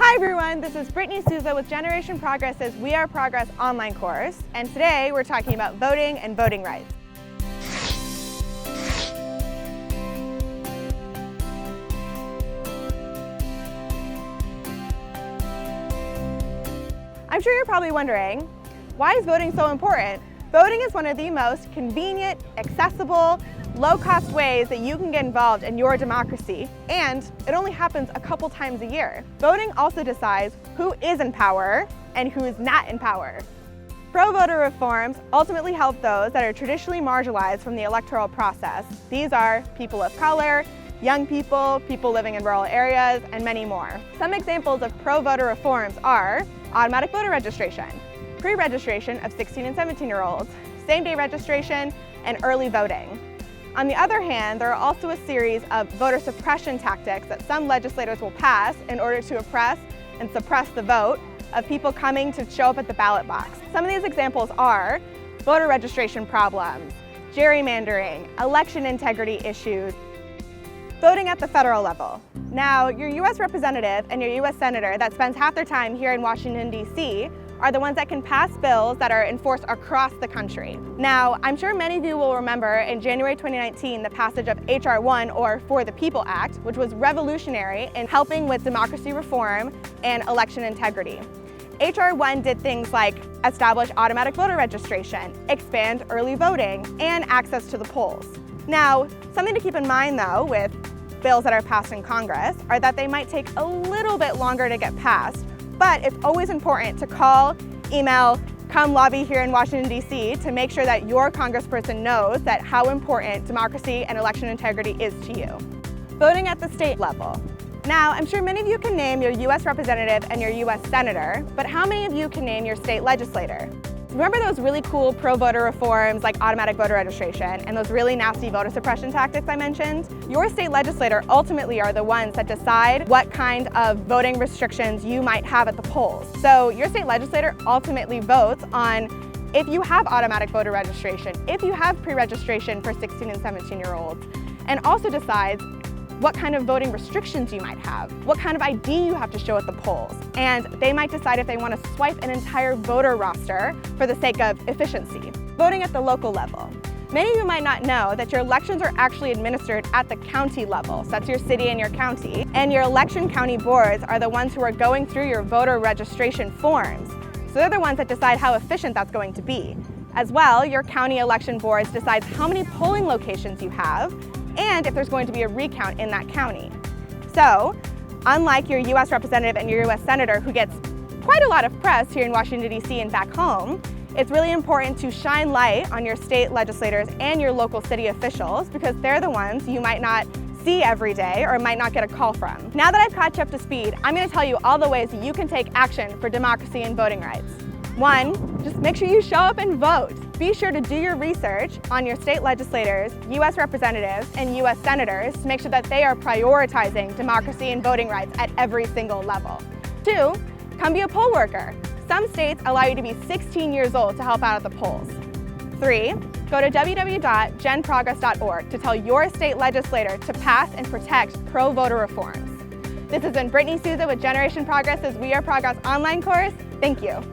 Hi everyone, this is Brittney Souza with Generation Progress's We Are Progress online course, and today we're talking about voting and voting rights. I'm sure you're probably wondering, why is voting so important? Voting is one of the most convenient, accessible, low-cost ways that you can get involved in your democracy, and it only happens a couple times a year. Voting also decides who is in power and who is not in power. Pro-voter reforms ultimately help those that are traditionally marginalized from the electoral process. These are people of color, young people, people living in rural areas, and many more. Some examples of pro-voter reforms are automatic voter registration, pre-registration of 16 and 17-year-olds, same-day registration, and early voting. On the other hand, there are also a series of voter suppression tactics that some legislators will pass in order to oppress and suppress the vote of people coming to show up at the ballot box. Some of these examples are voter registration problems, gerrymandering, election integrity issues, voting at the federal level. Now, your U.S. representative and your U.S. senator that spends half their time here in Washington, D.C. are the ones that can pass bills that are enforced across the country. Now, I'm sure many of you will remember in January 2019 the passage of H.R. 1, or For the People Act, which was revolutionary in helping with democracy reform and election integrity. H.R. 1 did things like establish automatic voter registration, expand early voting, and access to the polls. Now, something to keep in mind though with bills that are passed in Congress are that they might take a little bit longer to get passed, but it's always important to call, email, come lobby here in Washington, D.C. to make sure that your congressperson knows that how important democracy and election integrity is to you. Voting at the state level. Now, I'm sure many of you can name your U.S. representative and your U.S. senator, but how many of you can name your state legislator? Remember those really cool pro-voter reforms like automatic voter registration and those really nasty voter suppression tactics I mentioned? Your state legislator ultimately are the ones that decide what kind of voting restrictions you might have at the polls. So your state legislator ultimately votes on if you have automatic voter registration, if you have pre-registration for 16 and 17-year-olds, and also decides what kind of voting restrictions you might have, what kind of ID you have to show at the polls, and they might decide if they want to swipe an entire voter roster for the sake of efficiency. Voting at the local level. Many of you might not know that your elections are actually administered at the county level, so that's your city and your county, and your election county boards are the ones who are going through your voter registration forms. So they're the ones that decide how efficient that's going to be. As well, your county election boards decides how many polling locations you have, and if there's going to be a recount in that county. So, unlike your U.S. representative and your U.S. senator who gets quite a lot of press here in Washington, D.C. and back home, it's really important to shine light on your state legislators and your local city officials because they're the ones you might not see every day or might not get a call from. Now that I've caught you up to speed, I'm going to tell you all the ways that you can take action for democracy and voting rights. 1, just make sure you show up and vote. Be sure to do your research on your state legislators, U.S. representatives, and U.S. senators to make sure that they are prioritizing democracy and voting rights at every single level. 2, come be a poll worker. Some states allow you to be 16 years old to help out at the polls. 3, go to www.genprogress.org to tell your state legislator to pass and protect pro-voter reforms. This has been Brittney Souza with Generation Progress's We Are Progress online course. Thank you.